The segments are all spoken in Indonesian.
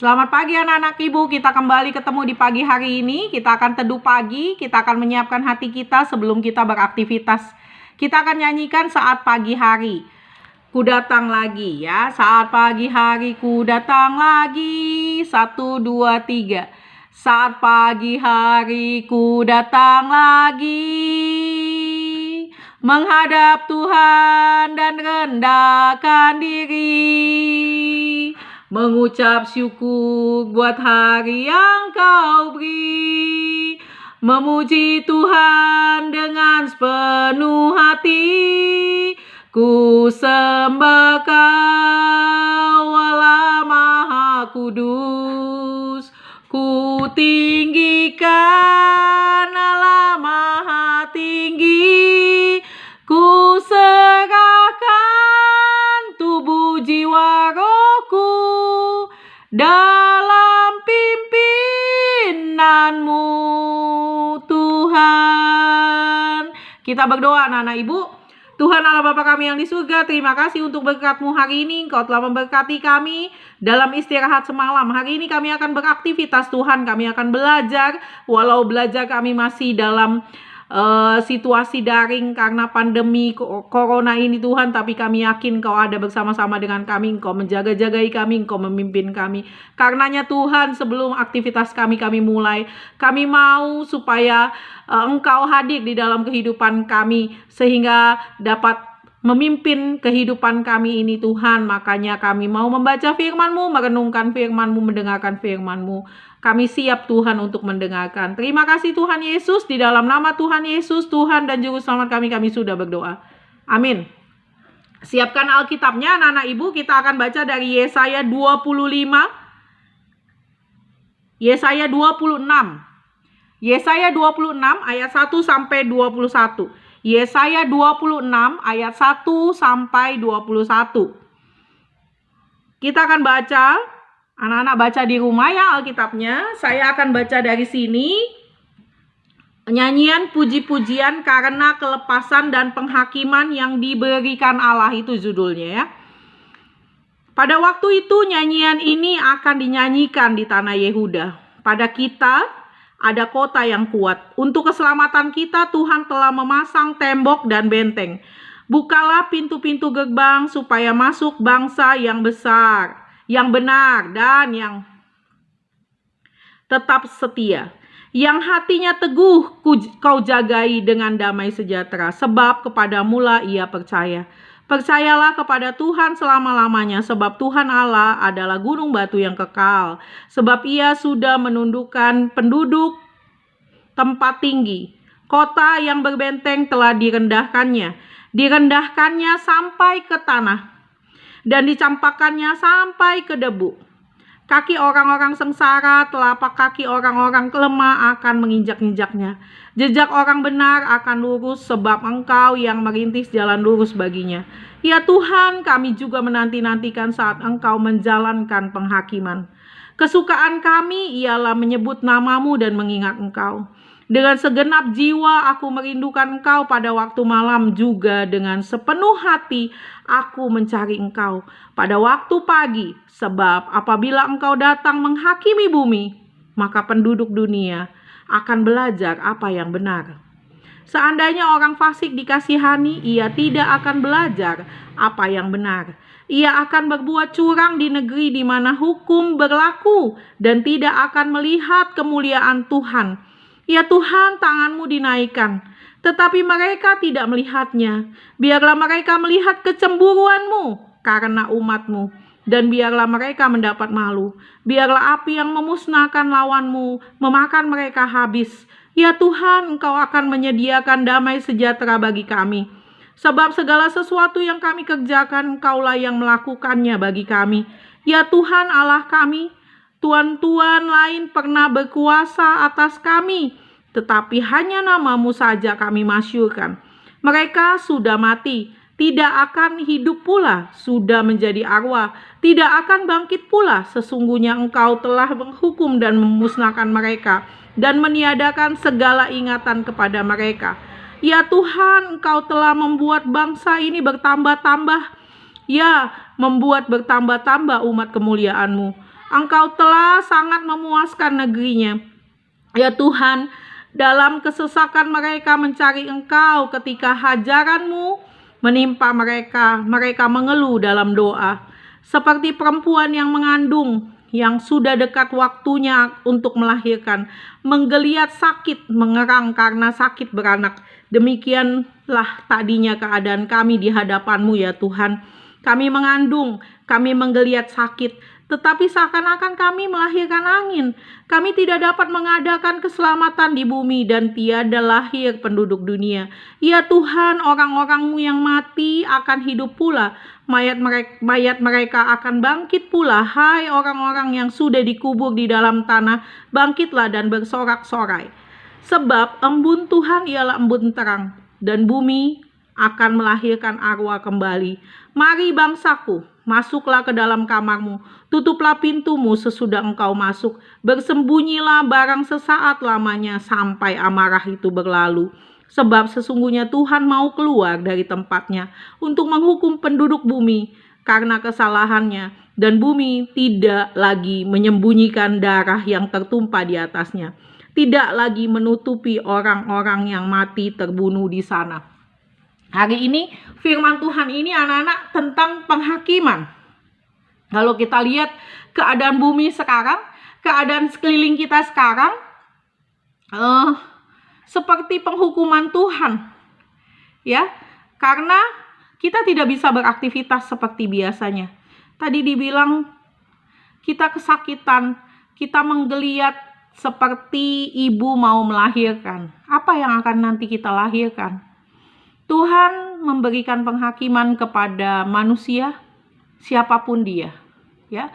Selamat pagi anak-anak ibu, kita kembali ketemu di pagi hari ini. Kita akan teduh pagi, kita akan menyiapkan hati kita sebelum kita beraktivitas. Kita akan nyanyikan saat pagi hari. Ku datang lagi ya, saat pagi hari ku datang lagi. 1, 2, 3. Saat pagi hari ku datang lagi. Menghadap Tuhan dan rendahkan diri. Mengucap syukur buat hari yang Kau beri. Memuji Tuhan dengan sepenuh hati. Ku sembah Kau Allah Maha Kudus. Ku tinggikan Allah Maha Tinggi. Ku serahkan tubuh jiwa rohku dalam pimpinanmu Tuhan. Kita berdoa anak-anak ibu. Tuhan Allah Bapa kami yang di surga, terima kasih untuk berkat-Mu hari ini. Engkau telah memberkati kami dalam istirahat semalam. Hari ini kami akan beraktivitas Tuhan, kami akan belajar. Walau belajar kami masih dalam situasi daring karena pandemi corona ini Tuhan, tapi kami yakin Kau ada bersama-sama dengan kami. Engkau menjaga-jagai kami, Engkau memimpin kami. Karenanya Tuhan, sebelum aktivitas kami mulai, kami mau supaya Engkau hadir di dalam kehidupan kami sehingga dapat memimpin kehidupan kami ini Tuhan. Makanya kami mau membaca firman-Mu, merenungkan firman-Mu, mendengarkan firman-Mu. Kami siap Tuhan untuk mendengarkan. Terima kasih Tuhan Yesus, di dalam nama Tuhan Yesus, Tuhan dan Juru Selamat kami sudah berdoa. Amin. Siapkan Alkitabnya anak-anak ibu, kita akan baca dari Yesaya 25. Yesaya 26. Yesaya 26 ayat 1 sampai 21. Yesaya 26 ayat 1 sampai 21. Kita akan baca. Anak-anak baca di rumah ya Alkitabnya. Saya akan baca dari sini. Nyanyian puji-pujian karena kelepasan dan penghakiman yang diberikan Allah, itu judulnya ya. Pada waktu itu nyanyian ini akan dinyanyikan di tanah Yehuda. Pada kita ada kota yang kuat. Untuk keselamatan kita Tuhan telah memasang tembok dan benteng. Bukalah pintu-pintu gerbang supaya masuk bangsa yang besar, yang benar dan yang tetap setia. Yang hatinya teguh kau jagai dengan damai sejahtera. Sebab kepadamulah ia percaya. Percayalah kepada Tuhan selama-lamanya. Sebab Tuhan Allah adalah gunung batu yang kekal. Sebab ia sudah menundukkan penduduk tempat tinggi. Kota yang berbenteng telah direndahkannya. Direndahkannya sampai ke tanah. Dan dicampakkannya sampai ke debu. Kaki orang-orang sengsara, telapak kaki orang-orang lemah akan menginjak-injaknya. Jejak orang benar akan lurus, sebab Engkau yang merintis jalan lurus baginya. Ya Tuhan, kami juga menanti-nantikan saat Engkau menjalankan penghakiman. Kesukaan kami ialah menyebut nama-Mu dan mengingat Engkau. Dengan segenap jiwa aku merindukan Engkau pada waktu malam, juga dengan sepenuh hati aku mencari Engkau pada waktu pagi. Sebab apabila Engkau datang menghakimi bumi, maka penduduk dunia akan belajar apa yang benar. Seandainya orang fasik dikasihani, ia tidak akan belajar apa yang benar. Ia akan berbuat curang di negeri di mana hukum berlaku dan tidak akan melihat kemuliaan Tuhan. Ya Tuhan, tangan-Mu dinaikkan, tetapi mereka tidak melihatnya. Biarlah mereka melihat kecemburuan-Mu karena umat-Mu, dan biarlah mereka mendapat malu. Biarlah api yang memusnahkan lawan-Mu memakan mereka habis. Ya Tuhan, Engkau akan menyediakan damai sejahtera bagi kami. Sebab segala sesuatu yang kami kerjakan, Engkaulah yang melakukannya bagi kami. Ya Tuhan Allah kami, tuan-tuan lain pernah berkuasa atas kami, tetapi hanya nama-Mu saja kami masyhurkan. Mereka sudah mati, tidak akan hidup pula, sudah menjadi arwah, tidak akan bangkit pula. Sesungguhnya Engkau telah menghukum dan memusnahkan mereka, dan meniadakan segala ingatan kepada mereka. Ya Tuhan, Engkau telah membuat bangsa ini bertambah-tambah, ya, membuat bertambah-tambah umat kemuliaan-Mu. Engkau telah sangat memuaskan negerinya. Ya Tuhan, dalam kesesakan mereka mencari Engkau, ketika hajaran-Mu menimpa mereka, mereka mengeluh dalam doa. Seperti perempuan yang mengandung, yang sudah dekat waktunya untuk melahirkan, menggeliat sakit, mengerang karena sakit beranak. Demikianlah tadinya keadaan kami di hadapan-Mu ya Tuhan. Kami mengandung, kami menggeliat sakit, tetapi seakan-akan kami melahirkan angin. Kami tidak dapat mengadakan keselamatan di bumi dan tiada lahir penduduk dunia. Ya Tuhan, orang-orang-Mu yang mati akan hidup pula. Mayat mereka akan bangkit pula. Hai orang-orang yang sudah dikubur di dalam tanah, bangkitlah dan bersorak-sorai. Sebab embun Tuhan ialah embun terang, dan bumi akan melahirkan arwah kembali. Mari bangsaku, masuklah ke dalam kamarmu, tutuplah pintumu sesudah engkau masuk, bersembunyilah barang sesaat lamanya sampai amarah itu berlalu. Sebab sesungguhnya Tuhan mau keluar dari tempatnya untuk menghukum penduduk bumi karena kesalahannya, dan bumi tidak lagi menyembunyikan darah yang tertumpah di atasnya, tidak lagi menutupi orang-orang yang mati terbunuh di sana. Hari ini firman Tuhan ini anak-anak tentang penghakiman. Kalau kita lihat keadaan bumi sekarang, keadaan sekeliling kita sekarang, seperti penghukuman Tuhan, ya, karena kita tidak bisa beraktivitas seperti biasanya. Tadi dibilang kita kesakitan, kita menggeliat seperti ibu mau melahirkan. Apa yang akan nanti kita lahirkan? Tuhan memberikan penghakiman kepada manusia, siapapun dia, ya.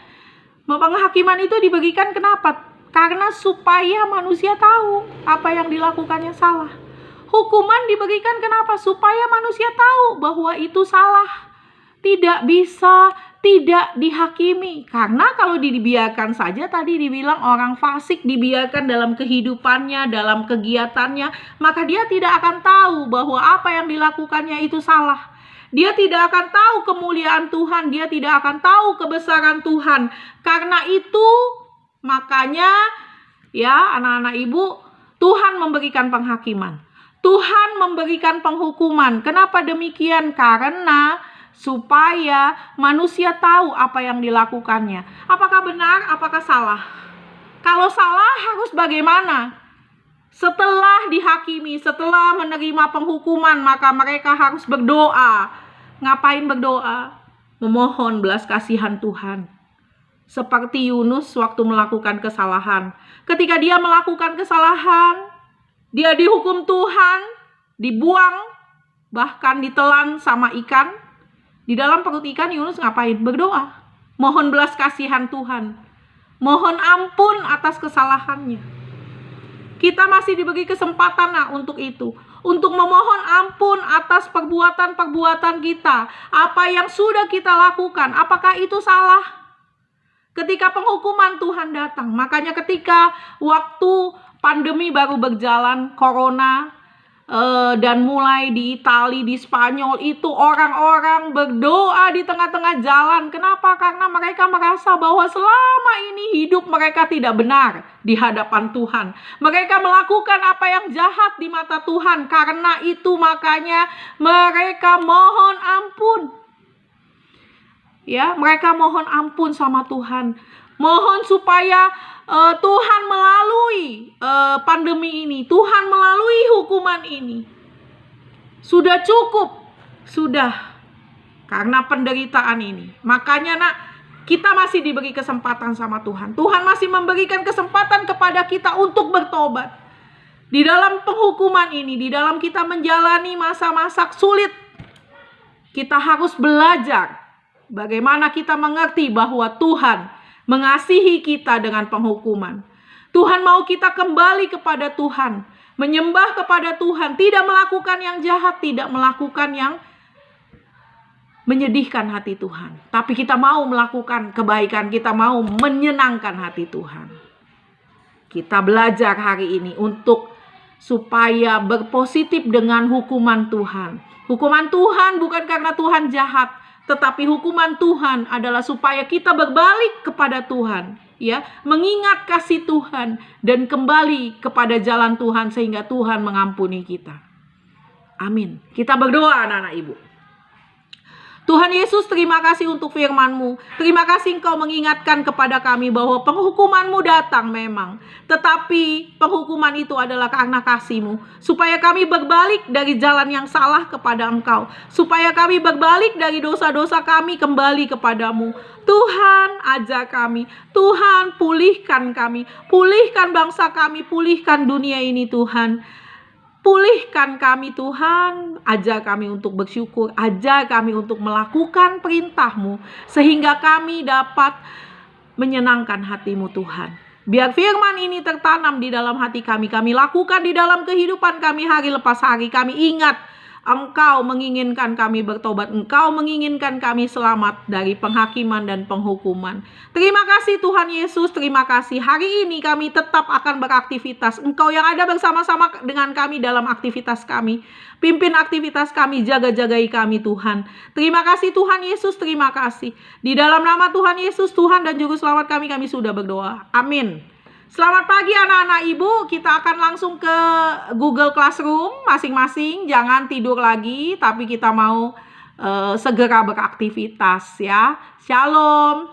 Penghakiman itu diberikan kenapa? Karena supaya manusia tahu apa yang dilakukannya salah. Hukuman diberikan kenapa? Supaya manusia tahu bahwa itu salah. Tidak bisa tidak dihakimi. Karena kalau dibiarkan saja, tadi dibilang orang fasik dibiarkan dalam kehidupannya, dalam kegiatannya, maka dia tidak akan tahu bahwa apa yang dilakukannya itu salah. Dia tidak akan tahu kemuliaan Tuhan, dia tidak akan tahu kebesaran Tuhan. Karena itu, makanya ya anak-anak ibu, Tuhan memberikan penghakiman. Tuhan memberikan penghukuman. Kenapa demikian? Karena supaya manusia tahu apa yang dilakukannya. Apakah benar, apakah salah? Kalau salah harus bagaimana? Setelah dihakimi, setelah menerima penghukuman, maka mereka harus berdoa. Ngapain berdoa? Memohon belas kasihan Tuhan. Seperti Yunus waktu melakukan kesalahan. Ketika dia melakukan kesalahan, dia dihukum Tuhan, dibuang, bahkan ditelan sama ikan. Di dalam perut ikan Yunus ngapain? Berdoa. Mohon belas kasihan Tuhan. Mohon ampun atas kesalahannya. Kita masih diberi kesempatan untuk itu. Untuk memohon ampun atas perbuatan-perbuatan kita. Apa yang sudah kita lakukan. Apakah itu salah? Ketika penghukuman Tuhan datang. Makanya ketika waktu pandemi baru berjalan, corona, dan mulai di Itali, di Spanyol, itu orang-orang berdoa di tengah-tengah jalan. Kenapa? Karena mereka merasa bahwa selama ini hidup mereka tidak benar di hadapan Tuhan. Mereka melakukan apa yang jahat di mata Tuhan. Karena itu makanya mereka mohon ampun. Ya, mereka mohon ampun sama Tuhan. Mohon supaya Tuhan melalui pandemi ini, Tuhan melalui hukuman ini. Sudah cukup, sudah. Karena penderitaan ini. Makanya kita masih diberi kesempatan sama Tuhan. Tuhan masih memberikan kesempatan kepada kita untuk bertobat. Di dalam penghukuman ini, di dalam kita menjalani masa-masa sulit, kita harus belajar bagaimana kita mengerti bahwa Tuhan mengasihi kita dengan penghukuman. Tuhan mau kita kembali kepada Tuhan, menyembah kepada Tuhan, tidak melakukan yang jahat, tidak melakukan yang menyedihkan hati Tuhan. Tapi kita mau melakukan kebaikan, kita mau menyenangkan hati Tuhan. Kita belajar hari ini untuk supaya berpositif dengan hukuman Tuhan. Hukuman Tuhan bukan karena Tuhan jahat, tetapi hukuman Tuhan adalah supaya kita berbalik kepada Tuhan. ya, mengingat kasih Tuhan dan kembali kepada jalan Tuhan sehingga Tuhan mengampuni kita. Amin. Kita berdoa anak-anak ibu. Tuhan Yesus, terima kasih untuk firman-Mu. Terima kasih Engkau mengingatkan kepada kami bahwa penghukuman-Mu datang memang. Tetapi penghukuman itu adalah karena kasih-Mu. Supaya kami berbalik dari jalan yang salah kepada Engkau. Supaya kami berbalik dari dosa-dosa kami kembali kepadamu. Tuhan, ajar kami. Tuhan, pulihkan kami. Pulihkan bangsa kami. Pulihkan dunia ini Tuhan. Pulihkan kami Tuhan, ajar kami untuk bersyukur, ajar kami untuk melakukan perintah-Mu, sehingga kami dapat menyenangkan hati-Mu Tuhan. Biar firman ini tertanam di dalam hati kami, kami lakukan di dalam kehidupan kami hari lepas hari. Kami ingat Engkau menginginkan kami bertobat, Engkau menginginkan kami selamat dari penghakiman dan penghukuman. Terima kasih Tuhan Yesus, terima kasih. Hari ini kami tetap akan beraktivitas. Engkau yang ada bersama-sama dengan kami dalam aktivitas kami. Pimpin aktivitas kami, jaga-jagai kami Tuhan. Terima kasih Tuhan Yesus, terima kasih. Di dalam nama Tuhan Yesus, Tuhan dan Juru Selamat kami sudah berdoa. Amin. Selamat pagi anak-anak ibu, kita akan langsung ke Google Classroom masing-masing. Jangan tidur lagi, tapi kita mau segera beraktivitas ya. Shalom.